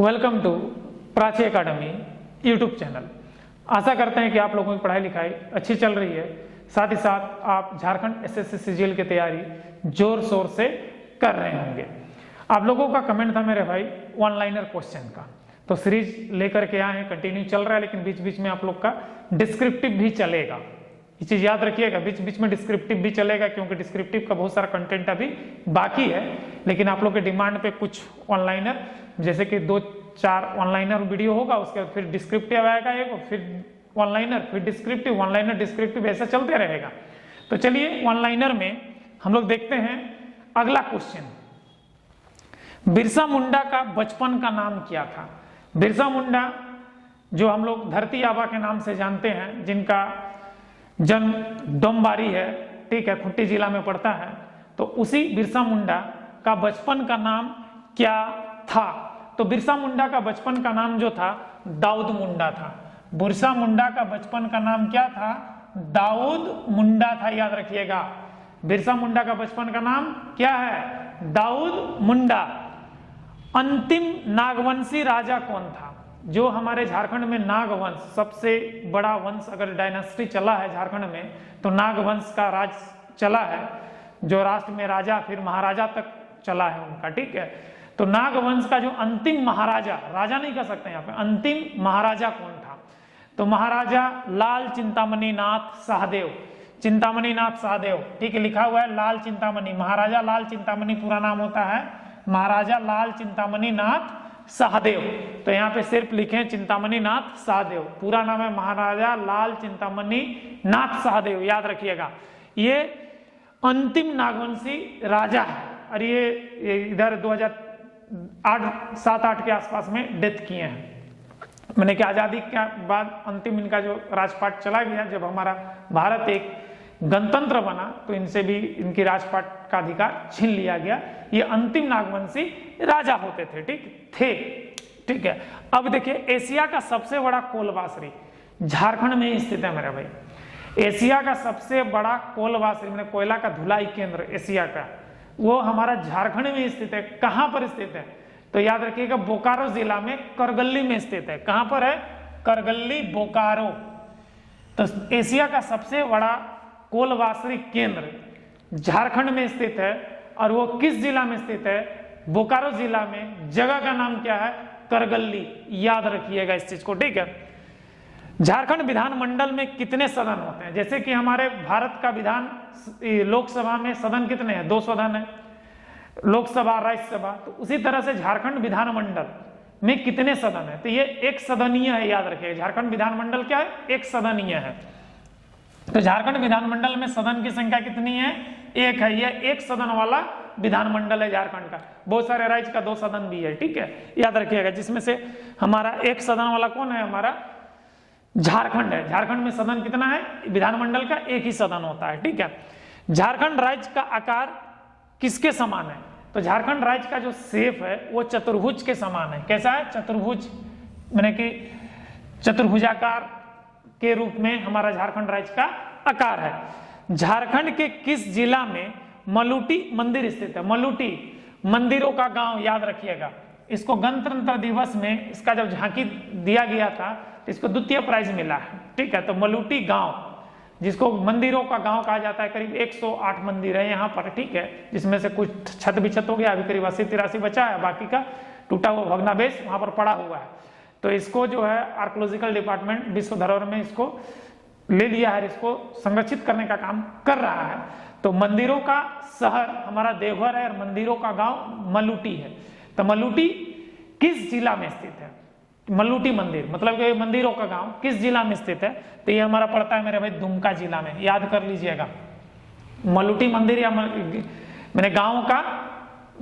Welcome to Prachi academy YouTube channel. आशा करते हैं कि आप लोगों की पढ़ाई लिखाई अच्छी चल रही है, साथ ही साथ आप झारखंड एसएससी सीजीएल की तैयारी जोर शोर से कर रहे होंगे। आप लोगों का कमेंट था मेरे भाई वन लाइनर क्वेश्चन का, तो सीरीज लेकर के आए हैं, कंटिन्यू चल रहा है, लेकिन बीच बीच में आप लोग का डिस्क्रिप्टिव भी चलेगा। ये चीज याद रखिएगा, बीच बीच में डिस्क्रिप्टिव भी चलेगा, क्योंकि डिस्क्रिप्टिव का बहुत सारा कंटेंट अभी बाकी है। लेकिन आप लोग के डिमांड पे कुछ ऑनलाइनर, जैसे कि 2-4 ऑनलाइनर वीडियो होगा, उसके बाद फिर डिस्क्रिप्टिव आएगा एक, फिर ऑनलाइनर, फिर डिस्क्रिप्टिव, ऑनलाइनर डिस्क्रिप्टिव, ऐसा चलते रहेगा। तो चलिए ऑनलाइनर में हम लोग देखते हैं अगला क्वेश्चन। बिरसा मुंडा का बचपन का नाम क्या था? बिरसा मुंडा जो हम लोग धरती आबा के नाम से जानते हैं, जिनका जन्म डोमबारी है, ठीक है, खूंटी जिला में पड़ता है, तो उसी बिरसा मुंडा का बचपन का नाम क्या था? तो बिरसा मुंडा का बचपन का नाम जो था दाऊद मुंडा था। बिरसा मुंडा का बचपन का नाम क्या था? दाऊद मुंडा था, याद रखिएगा। बिरसा मुंडा का बचपन का नाम क्या है? दाऊद मुंडा। अंतिम नागवंशी राजा कौन था? जो हमारे झारखंड में नागवंश, सबसे बड़ा वंश अगर डायनेस्टी चला है झारखंड में, तो नागवंश का राज चला है, जो राष्ट्र में राजा फिर महाराजा तक चला है उनका, ठीक है। तो नागवंश का जो अंतिम महाराजा, राजा नहीं कह सकते यहाँ पे, अंतिम महाराजा कौन था? तो महाराजा लाल चिंतामणि नाथ सहदेव, चिंतामणि नाथ सहदेव, ठीक है, लिखा हुआ है लाल चिंतामणि, महाराजा लाल चिंतामणि पूरा नाम होता है, महाराजा लाल चिंतामणि नाथ सहदेव। तो यहाँ पे सिर्फ लिखे चिंतामणि नाथ सहदेव, पूरा नाम है महाराजा लाल चिंतामणि नाथ सहदेव, याद रखिएगा। ये अंतिम नागवंशी राजा है, और ये इधर 2007-8 के आसपास में डेथ किए हैं। मैंने कि आजादी के बाद अंतिम इनका जो राजपाट चला गया, जब हमारा भारत एक गणतंत्र बना, तो इनसे भी इनकी राजपाट का अधिकार छीन लिया गया। ये अंतिम नागवंशी राजा होते थे, ठीक है। अब देखिए, एशिया का सबसे बड़ा कोलवासरी झारखंड में स्थित है मेरे भाई। एशिया का सबसे बड़ा कोलवासरी, मैंने कोयला का धुलाई केंद्र एशिया का, वो हमारा झारखंड में स्थित है। कहां पर स्थित है? तो याद रखिएगा, बोकारो जिला में करगल्ली में स्थित है। कहां पर है? करगल्ली, बोकारो। तो एशिया का सबसे बड़ा कोलवासरी केंद्र झारखंड में स्थित है, और वो किस जिला में स्थित है? बोकारो जिला में। जगह का नाम क्या है? करगल्ली, याद रखिएगा इस चीज को, ठीक है। झारखंड विधानमंडल में कितने सदन होते हैं? जैसे कि हमारे भारत का विधान लोकसभा में सदन कितने हैं? 2 सदन है, लोकसभा राज्यसभा। तो उसी तरह से झारखंड विधानमंडल में कितने सदन है? तो ये एक सदनीय है, याद रखिएगा। झारखंड विधानमंडल क्या है? एक सदनीय है। तो झारखंड विधानमंडल में सदन की संख्या कितनी है? 1 है। यह एक सदन वाला विधानमंडल है झारखंड का। बहुत सारे राज्य का 2 सदन भी है, ठीक है, याद रखिएगा। जिसमें से हमारा एक सदन वाला कौन है? हमारा झारखंड है। झारखंड में सदन कितना है? विधानमंडल का एक ही सदन होता है, ठीक है। झारखंड राज्य का आकार किसके समान है? तो झारखंड राज्य का जो शेप है वो चतुर्भुज के समान है। कैसा है? चतुर्भुज, मैंने कि चतुर्भुजाकार के रूप में हमारा झारखंड राज्य का आकार है। झारखंड के किस जिला में मलूटी मंदिर स्थित है? मलूटी मंदिरों का गांव, याद रखिएगा। इसको गणतंत्र दिवस में इसका जब झांकी दिया गया था, तो इसको द्वितीय प्राइज मिला है, ठीक है। तो मलूटी गांव, जिसको मंदिरों का गांव कहा जाता है, करीब 108 मंदिर है यहाँ पर, ठीक है, जिसमें से कुछ छत बिछत हो गया, अभी करीब 80-83 बचा है, बाकी का टूटा हुआ भग्नावशेष वहां पर पड़ा हुआ है। तो इसको जो है आर्कोलॉजिकल डिपार्टमेंट विश्व धरोहर में इसको ले लिया है, इसको संरक्षित करने का काम कर रहा है। तो मंदिरों का शहर हमारा देवघर है, और मंदिरों का गांव मलूटी है। तो मलूटी किस जिला में स्थित है? मलूटी मंदिर, मतलब कि मंदिरों का गांव किस जिला में स्थित है? तो ये हमारा पड़ता है मेरे भाई दुमका जिला में, याद कर लीजिएगा। मलूटी मंदिर या मैंने गांव का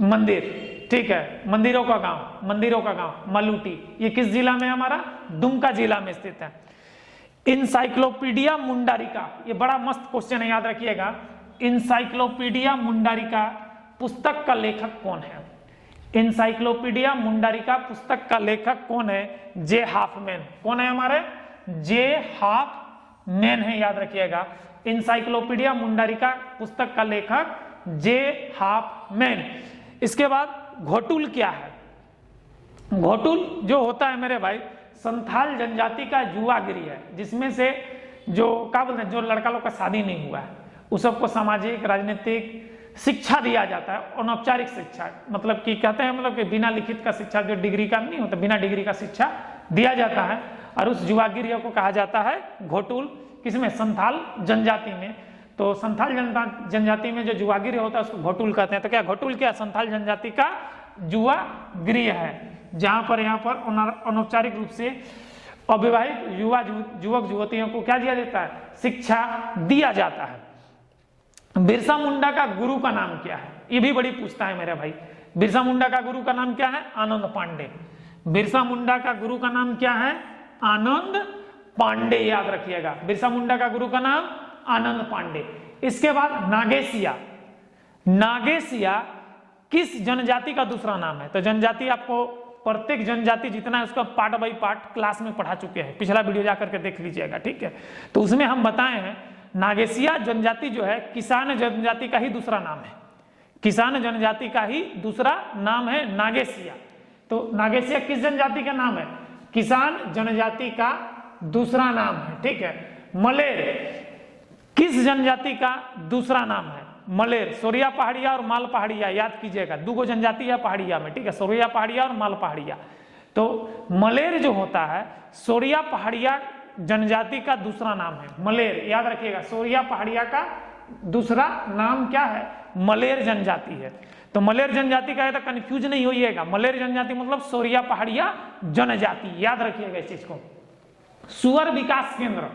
मंदिर, ठीक है, मंदिरों का गांव, मंदिरों का गांव मलूटी, ये किस जिला में? हमारा दुमका जिला में स्थित है। इंसाइक्लोपीडिया मुंडारिका, ये बड़ा मस्त क्वेश्चन है, याद रखिएगा। इंसाइक्लोपीडिया मुंडारिका पुस्तक का लेखक कौन है? इंसाइक्लोपीडिया मुंडारिका पुस्तक का लेखक कौन है? जे हाफमैन। कौन है हमारे? जे हाफमैन है, याद रखिएगा। इंसाइक्लोपीडिया मुंडारिका पुस्तक का लेखक जे हाफमैन। इसके बाद घोटुल क्या है? घोटुल जो होता है मेरे भाई संथाल जनजाति का युवागिरी है, जिसमें से जो क्या बोलते हैं, जो लड़का लोग का शादी नहीं हुआ है उस सबको सामाजिक राजनीतिक शिक्षा दिया जाता है, अनौपचारिक शिक्षा, मतलब कि कहते हैं मतलब कि बिना लिखित का शिक्षा, जो डिग्री का नहीं होता, बिना डिग्री का शिक्षा दिया जाता है। और उस युवागिरी को कहा जाता है घोटुल, किसमें, संथाल जनजाति में। तो संथाल जनजाति में जो युवागिरी होता है उसको घोटुल कहते हैं। तो क्या घोटुल क्या संथाल जनजाति का युवागिरी है, जहां पर यहाँ पर अनौपचारिक रूप से अविवाहित युवक युवतियों को क्या दिया जाता है, शिक्षा दिया जाता है। बिरसा मुंडा का गुरु का नाम क्या है, ये भी बड़ी पूछता है मेरे भाई। बिरसा मुंडा का गुरु का नाम क्या है, आनंद पांडे। बिरसा मुंडा का गुरु का नाम क्या है, आनंद पांडे, याद रखिएगा। बिरसा मुंडा का गुरु का नाम आनंद पांडे। इसके बाद नागेशिया। नागेशिया किस जनजाति का दूसरा नाम है? तो जनजाति आपको प्रत्येक जनजाति जितना है उसका पार्ट बाई पार्ट क्लास में पढ़ा चुके हैं, पिछला वीडियो जाकर के देख लीजिएगा, ठीक है। तो उसमें हम बताए हैं नागेशिया जनजाति जो है किसान जनजाति का ही दूसरा नाम है, किसान जनजाति का ही दूसरा नाम है नागेशिया। तो नागेशिया किस जनजाति का नाम है, किसान जनजाति का दूसरा नाम है, ठीक है। मलेर किस जनजाति का दूसरा नाम है, मलेर। सोरिया पहाड़िया और माल पहाड़िया, याद कीजिएगा, दो जनजाति है पहाड़िया में, ठीक है, सोरिया पहाड़िया और माल पहाड़िया। तो मलेर जो होता है सोरिया पहाड़िया जनजाति का दूसरा नाम है, मलेर, याद रखिएगा। सोरिया पहाड़िया का दूसरा नाम क्या है, मलेर जनजाति है। तो मलेर जनजाति का है तो कंफ्यूज नहीं होइएगा, मलेर जनजाति मतलब सोरिया पहाड़िया जनजाति, याद रखिएगा इस चीज को। सुअर विकास केंद्र,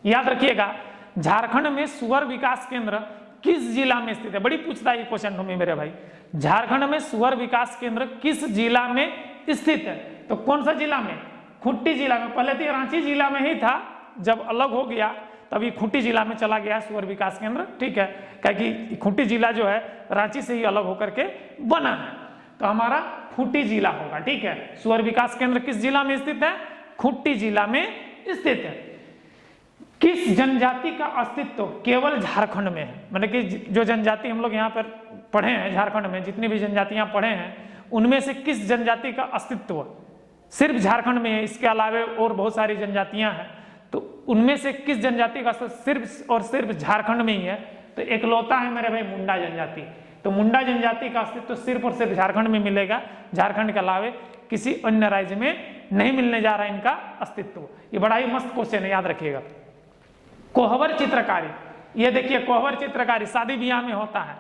याद रखिएगा, झारखंड में सुअर विकास केंद्र किस जिला में स्थित है? बड़ी पूछता है ये क्वेश्चन हमें मेरे भाई। झारखंड में सुअर विकास केंद्र किस जिला में स्थित है? तो कौन सा जिला में? खूंटी जिला में। पहले तो रांची जिला में ही था, जब अलग हो गया तभी खूंटी जिला में चला गया सुअर विकास केंद्र, ठीक है, क्योंकि खूंटी जिला जो है रांची से ही अलग होकर के बना है। तो हमारा खूंटी जिला होगा, ठीक है। सुअर विकास केंद्र किस जिला में स्थित है? खूंटी जिला में स्थित है। किस जनजाति का अस्तित्व केवल झारखंड में है? मतलब कि जो जनजाति हम लोग यहाँ पर पढ़े हैं झारखंड में, जितनी भी जनजातियां पढ़े हैं उनमें से किस जनजाति का अस्तित्व सिर्फ झारखंड में है? इसके अलावे और बहुत सारी जनजातियां हैं, तो उनमें से किस जनजाति का अस्तित्व सिर्फ और सिर्फ झारखंड में ही है? तो एकलौता है मेरे भाई मुंडा जनजाति। तो मुंडा जनजाति का अस्तित्व सिर्फ और सिर्फ झारखंड में मिलेगा, झारखंड के अलावे किसी अन्य राज्य में नहीं मिलने जा रहा है इनका अस्तित्व। ये बड़ा ही मस्त क्वेश्चन है, याद रखिएगा। कोहबर चित्रकारी, ये देखिए कोहबर चित्रकारी शादी ब्याह में होता है।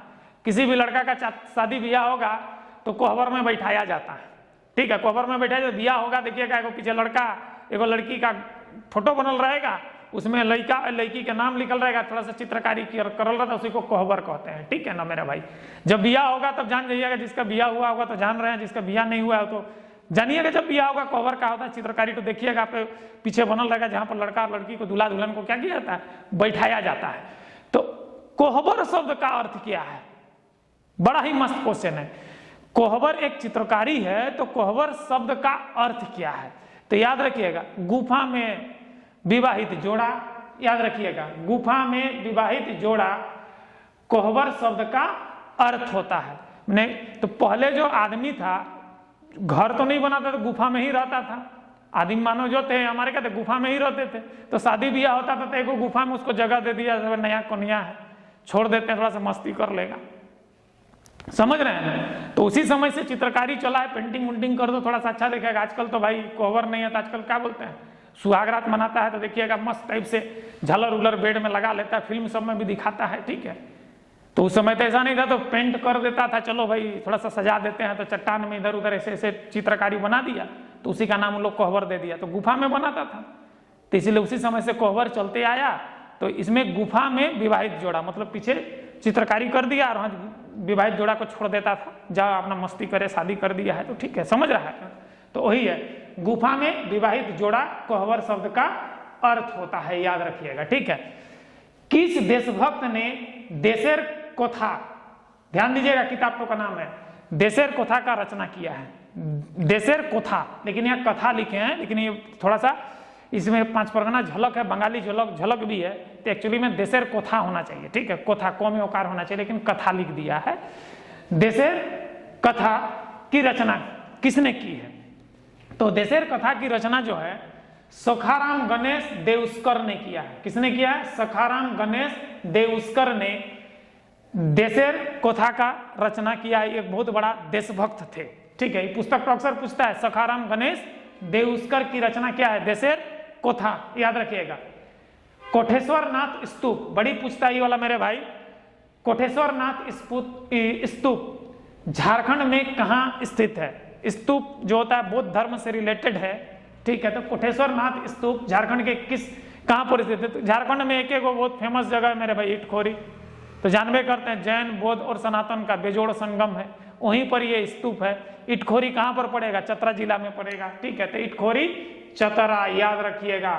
किसी भी लड़का का शादी ब्याह होगा तो कोहबर में बैठाया जाता है, ठीक है, कोहबर में बैठाया जाता। ब्याह होगा, देखिएगा एगो पीछे लड़का एगो लड़की का फोटो बनल रहेगा, उसमें लड़का लड़की का नाम लिखल रहेगा, थोड़ा सा चित्रकारी करल रहता है, उसी को कोहबर कहते हैं, ठीक है ना मेरा भाई। जब ब्याह होगा तब जान जाइएगा, जिसका ब्याह हुआ होगा तो जान रहे हैं, जिसका ब्याह नहीं हुआ है तो जानिएगा। जब ब्याह होगा कोहबर का होता है चित्रकारी, तो देखिएगा पे पीछे बनल रहेगा जहां पर लड़का और लड़की को दूल्हा दुल्हन को क्या किया जाता है, बैठाया जाता है। तो कोहबर शब्द का अर्थ क्या है? बड़ा ही मस्त क्वेश्चन है। कोहबर एक चित्रकारी है, तो कोहबर शब्द का अर्थ क्या है? तो याद रखिएगा, गुफा में विवाहित जोड़ा, याद रखिएगा, गुफा में विवाहित जोड़ा कोहबर शब्द का अर्थ होता है। नहीं तो पहले जो आदमी था घर तो नहीं बनाता, तो गुफा में ही रहता था। आदिम मानव जो थे हमारे कहते गुफा में ही रहते थे। तो शादी ब्याह होता था तो एक गुफा में उसको जगह दे दिया, नया कन्या है, छोड़ देते हैं, थोड़ा सा मस्ती कर लेगा, समझ रहे हैं। तो उसी समय से चित्रकारी चला है, पेंटिंग वुंटिंग कर दो थोड़ा सा अच्छा दिखेगा। आजकल तो भाई कोहबर नहीं है तो आजकल क्या बोलते हैं, सुहागरात मनाता है तो देखिएगा मस्त टाइप से झालर उलर बेड में लगा लेता है, फिल्म सब में भी दिखाता है, ठीक है। तो उस समय तो ऐसा नहीं था, तो पेंट कर देता था, चलो भाई थोड़ा सा सजा देते हैं, तो चट्टान में इधर उधर ऐसे ऐसे चित्रकारी बना दिया, तो उसी का नाम उन लोग कोहबर दे दिया। तो गुफा में बनाता था, तो इसीलिए उसी समय से कोहबर चलते आया। तो इसमें गुफा में विवाहित जोड़ा मतलब पीछे चित्रकारी कर दिया और विवाहित जोड़ा को छोड़ देता था, जाओ अपना मस्ती करे, शादी कर दिया है तो ठीक है, समझ रहा है। तो वही है, गुफा में विवाहित जोड़ा कोहबर शब्द का अर्थ होता है, याद रखिएगा, ठीक है। किस देशभक्त ने देशेर कोथा, ध्यान दीजिएगा किताब का नाम है, देशेर कोथा का रचना किया है। देशेर कोथा, लेकिन यहाँ कथा लिखे हैं, लेकिन ये थोड़ा सा इसमें 5 परगना झलक है, बंगाली झलक भी है, तो एक्चुअली में देशेर कोथा होना चाहिए, ठीक है, कोथा को में ओकार होना चाहिए, लेकिन कथा लिख दिया है। देशेर कथा की रचना किसने की है? तो देशेर कथा की रचना जो है सखाराम गणेश देउस्कर ने किया है। किसने किया है? सखाराम गणेश देउस्कर ने देशेर कथा का रचना किया है। एक बहुत बड़ा देशभक्त थे। ठीक है, पुस्तक तो अक्सर पूछता है सखाराम गणेश देउस्कर की रचना क्या है? देशेर कथा, याद रखिएगा। कोटेश्वर नाथ स्तूप, बड़ी पूछता है ये वाला मेरे भाई। कोटेश्वर नाथ स्तूप झारखंड में कहाँ स्थित है? स्तूप जो होता है बौद्ध धर्म से रिलेटेड है। ठीक है, तो कोटेश्वर नाथ स्तूप झारखंड के कहाँ पर स्थित है? तो झारखंड में एक बहुत फेमस जगह है मेरे भाई, इटखोरी। तो जानबे करते हैं जैन बौद्ध और सनातन का बेजोड़ संगम है, वहीं पर ये स्तूप है। इटखोरी कहाँ पर पड़ेगा? चतरा जिला में पड़ेगा। ठीक है, तो इटखोरी चतरा, याद रखिएगा।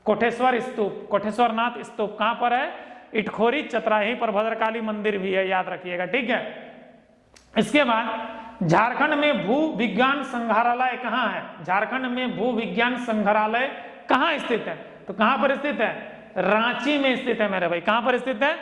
कोटेश्वर स्तूप, कोटेश्वर नाथ स्तूप कहाँ पर है? इटखोरी चतरा, यहीं पर भद्रकाली मंदिर भी है, याद रखिएगा। ठीक है, इसके बाद झारखंड में भू विज्ञान संग्रहालय कहाँ है? झारखंड में भू विज्ञान संग्रहालय कहाँ स्थित है? तो कहाँ पर स्थित है? रांची में स्थित है मेरे भाई। कहाँ पर स्थित है?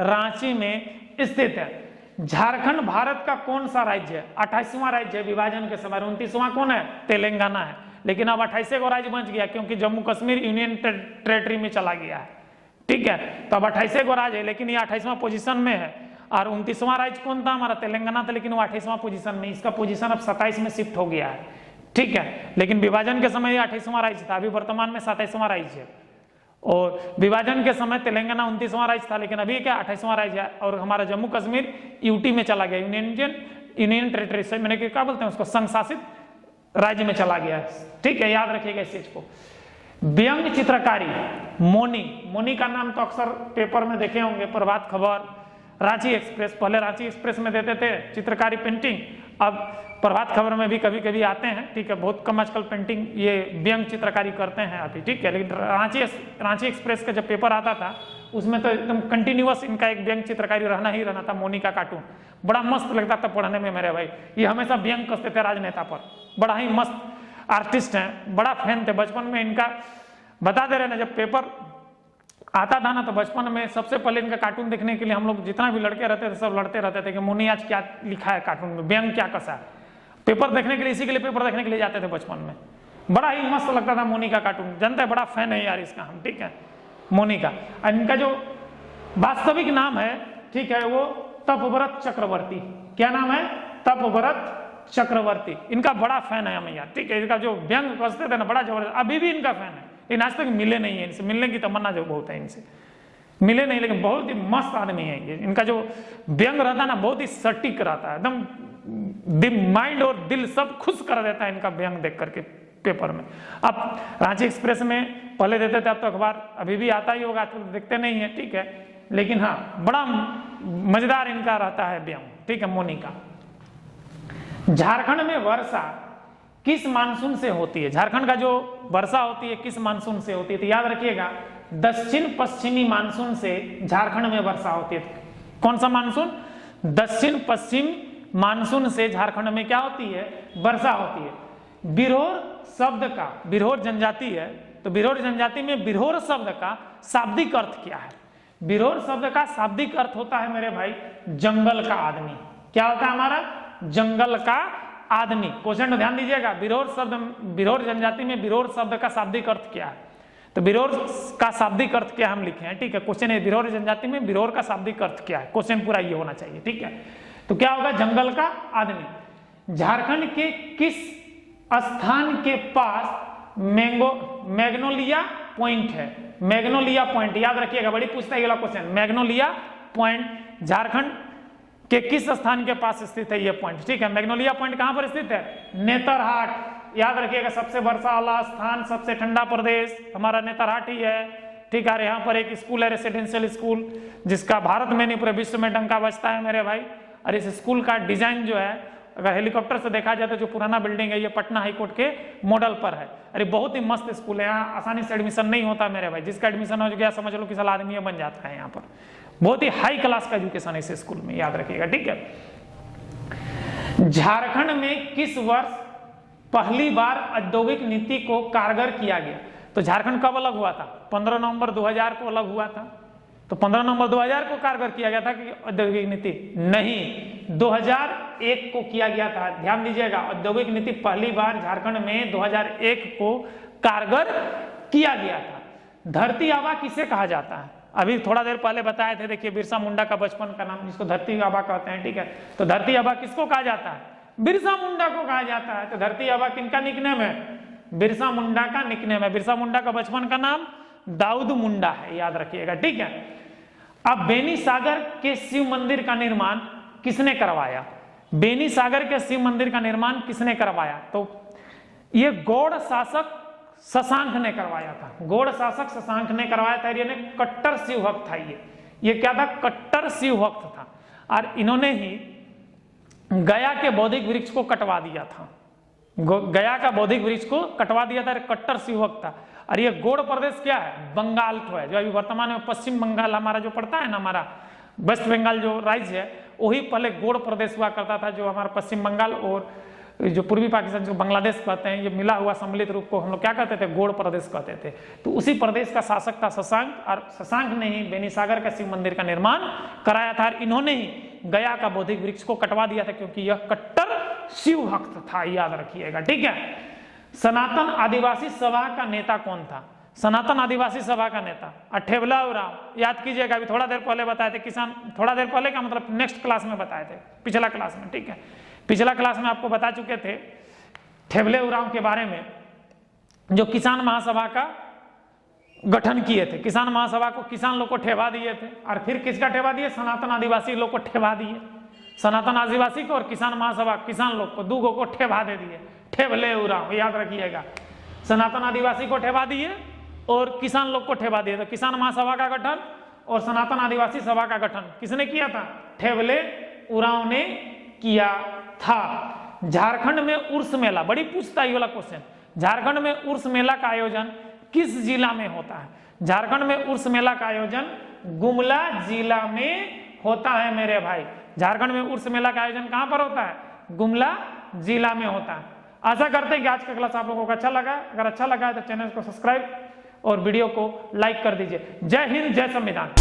रांची में स्थित है। झारखंड भारत का कौन सा राज्य है? 28वां राज्य है विभाजन के समय। 29वां कौन है? तेलंगाना है। लेकिन अब 28 को राज्य बच गया क्योंकि जम्मू कश्मीर यूनियन टेरिटरी में चला गया है। ठीक है, तो अब 28 को राज्य है, लेकिन ये 28वां पोजीशन में है। और 29वां राज्य कौन था? हमारा तेलंगाना था, लेकिन वो 28वां पोजीशन में। इसका पोजीशन अब 27 में शिफ्ट हो गया है। ठीक है, लेकिन विभाजन के समय 28वां राज्य था, अभी वर्तमान में 27वां राज्य है। और विभाजन के समय तेलंगाना 29वां राज्य था, लेकिन अभी क्या 28वां राज्य है। और हमारा जम्मू कश्मीर यूटी में चला गया, यूनियन टेरिटरी से, मैंने क्या बोलते हैं उसको, संघ शासित राज्य में चला गया है। ठीक है, याद रखिएगा इस चीज को। व्यंग चित्रकारी मोनी का नाम तो अक्सर पेपर में देखे होंगे, प्रभात खबर, रांची एक्सप्रेस। पहले रांची एक्सप्रेस में देते थे चित्रकारी पेंटिंग, अब प्रभात खबर में भी कभी कभी आते हैं। ठीक है, बहुत कम आजकल पेंटिंग ये व्यंग चित्रकारी करते हैं अभी। ठीक है, लेकिन रांची एक्सप्रेस का जब पेपर आता था उसमें तो एकदम कंटिन्यूअस इनका एक व्यंग चित्रकारी रहना ही रहना था। मोनी का कार्टून बड़ा मस्त लगता था पढ़ने में मेरे भाई। ये हमेशा व्यंग कसते थे राजनेता पर, बड़ा ही मस्त आर्टिस्ट हैं, बड़ा फैन थे बचपन में इनका। बता दे रहे ना, जब पेपर आता था ना तो बचपन में सबसे पहले इनका कार्टून देखने के लिए हम लोग जितना भी लड़के रहते थे सब लड़ते रहते थे कि मोनी आज क्या लिखा है कार्टून में, व्यंग क्या कसा है। पेपर देखने के लिए, इसी के लिए पेपर देखने के लिए जाते थे बचपन में। बड़ा ही मस्त लगता था मोनी का कार्टून। जानते हैं, बड़ा फैन है यार इसका हम। ठीक है, मोनी का। और इनका जो वास्तविक नाम है, ठीक है, वो तपव्रत चक्रवर्ती। क्या नाम है? तपव्रत चक्रवर्ती। इनका बड़ा फैन है हमें यार। ठीक है, इनका जो व्यंग कसते थे ना, बड़ा जबरदस्त। अभी भी इनका फैन है, लेकिन आज तक मिले नहीं है इनसे। मिलने की तमन्ना जो बहुत है इनसे, मिले नहीं, लेकिन बहुत ही मस्त आदमी है ये। इनका जो व्यंग रहता है ना, बहुत ही सटीक रहता है एकदम। माइंड और दिल सब खुश कर देता है इनका व्यंग देख करके पेपर में। अब रांची एक्सप्रेस में पहले देते थे, अब तो अखबार अभी भी आता ही होगा, तो देखते नहीं है। ठीक है, लेकिन हाँ बड़ा मजेदार इनका रहता है व्यंग। ठीक है, मोनी का। झारखंड में वर्षा किस मानसून से होती है? झारखंड का जो वर्षा होती है किस मानसून से होती है? तो याद रखिएगा, दक्षिण पश्चिमी मानसून से झारखंड में वर्षा होती है। कौन सा मानसून? दक्षिण पश्चिम मानसून से झारखंड में क्या होती है? वर्षा होती है। बिरहोर शब्द का, बिरहोर जनजाति है, तो बिरहोर जनजाति में बिरहोर शब्द का शाब्दिक अर्थ क्या है? बिरहोर शब्द का शाब्दिक अर्थ होता है मेरे भाई जंगल का आदमी। क्या होता है हमारा? जंगल का आदमी। क्वेश्चन में ध्यान दीजिएगा, बिरहोर शब्द, बिरहोर जनजाति में बिरहोर शब्द का शाब्दिक अर्थ क्या है? तो बिरहोर का शाब्दिक अर्थ क्या हम लिखे हैं? ठीक है, क्वेश्चन है बिरहोर जनजाति में बिरहोर का शाब्दिक अर्थ क्या है? क्वेश्चन पूरा ये होना चाहिए। ठीक है, तो क्या होगा? जंगल का आदमी। झारखंड के किस स्थान के पास मैग्नोलिया पॉइंट है? मैग्नोलिया पॉइंट, याद रखिएगा, बड़ी पूछता है ये वाला क्वेश्चन। मैग्नोलिया पॉइंट झारखंड के किस स्थान के पास स्थित है ये पॉइंट? ठीक है, मैग्नोलिया पॉइंट कहां पर स्थित है? नेतरहाट। याद रखिएगा, सबसे वर्षा वाला स्थान, सबसे ठंडा प्रदेश हमारा नेतरहाट ही है। ठीक है, यहाँ पर एक स्कूल है, रेसिडेंशियल स्कूल, जिसका भारत में नहीं पूरे विश्व में डंका बजता है मेरे भाई। और इस स्कूल का डिजाइन जो है, अगर हेलीकॉप्टर से देखा जाए तो जो पुराना बिल्डिंग है ये पटना हाईकोर्ट के मॉडल पर है। अरे बहुत ही मस्त स्कूल है, यहाँ आसानी से एडमिशन नहीं होता मेरे भाई। जिसका एडमिशन हो गया समझ लो कि साला आदमी बन जाता है यहाँ पर। बहुत ही हाई क्लास का एजुकेशन है इस स्कूल में, याद रखिएगा। ठीक है, झारखंड में किस वर्ष पहली बार औद्योगिक नीति को कारगर किया गया? तो झारखंड कब अलग हुआ था? 15 नवंबर 2000 को अलग हुआ था। तो 15 नवंबर 2000 को कारगर किया गया था कि औद्योगिक नीति? नहीं, 2000 2001 को किया गया था। ध्यान दीजिएगा, औद्योगिक नीति पहली बार झारखंड में 2001 को कारगर किया गया था। धरती आबा किसे कहा जाता है? अभी थोड़ा देर पहले बताए थे, देखिए बिरसा मुंडा का बचपन का नाम, जिसको धरती आबा कहते हैं, ठीक है। तो धरती आबा किसको कहा जाता है? बिरसा मुंडा को कहा जाता है। तो धरती आबा किनका निकनेम है? बिरसा मुंडा का निकनेम है। बिरसा मुंडा का बचपन का नाम दाऊद मुंडा है, याद रखिएगा, ठीक है। अब बेनी सागर के शिव मंदिर का निर्माण किसने करवाया? बेनी सागर के शिव मंदिर का निर्माण किसने करवाया? तो ये गौड़ शासक शशांक ने करवाया था। गौड़ शासक शशांक ने करवाया था। ये कट्टर शिव भक्त था। ये क्या था? कट्टर शिव भक्त था। और इन्होंने ही गया के बौद्धिक वृक्ष को कटवा दिया था। गया का बौद्धिक वृक्ष को कटवा दिया था। कट्टर शिव भक्त था। और ये गौड़ प्रदेश क्या है? बंगाल तो है, जो अभी वर्तमान में पश्चिम बंगाल हमारा जो पड़ता है ना, हमारा वेस्ट बंगाल जो राज्य है, वही पहले गौड़ प्रदेश हुआ करता था। जो हमारा पश्चिम बंगाल और जो पूर्वी पाकिस्तान, जो बांग्लादेश कहते हैं, ये मिला हुआ सम्मिलित रूप को हम लोग क्या कहते थे? गौड़ प्रदेश कहते थे। तो उसी प्रदेश का शासक था शशांक, और शशांक ने ही बेनी सागर का शिव मंदिर का निर्माण कराया था। और इन्होंने ही गया का बौद्धिक वृक्ष को कटवा दिया था, क्योंकि यह कट्टर शिव भक्त था, याद रखिएगा, ठीक है। सनातन आदिवासी सभा का नेता कौन था? सनातन आदिवासी सभा का नेता अठेवला उरांव, याद कीजिएगा, अभी थोड़ा देर पहले बताए थे। किसान, थोड़ा देर पहले का मतलब नेक्स्ट क्लास में बताए थे, पिछला क्लास में, ठीक है। पिछला क्लास में आपको बता चुके थे ठेवले उरांव के बारे में, जो किसान महासभा का गठन किए थे। किसान महासभा को किसान लोग को ठेवा दिए थे, और फिर किसका ठेवा दिए? सनातन आदिवासी लोग को ठेवा दिए। सनातन आदिवासी को और किसान महासभा किसान लोग को दूगो को ठेवा दे दिए। ठेवले उरांव, याद रखिएगा, सनातन आदिवासी को ठेवा दिए और किसान लोग को ठेवा दिए। तो किसान महासभा का गठन और सनातन आदिवासी सभा का गठन किसने किया था? ठेवले उरांव ने किया था। झारखंड में उर्स मेला, बड़ी पूछता है ये वाला क्वेश्चन, झारखंड में उर्स मेला का आयोजन किस जिला में होता है? झारखंड में उर्स मेला का आयोजन गुमला जिला में होता है मेरे भाई। झारखंड में उर्स मेला का आयोजन कहां पर होता है? गुमला जिला में होता है। आशा करते हैं कि आज का क्लास आप लोगों को अच्छा लगा। अगर अच्छा लगा है तो चैनल को सब्सक्राइब और वीडियो को लाइक कर दीजिए। जय हिंद, जय संविधान।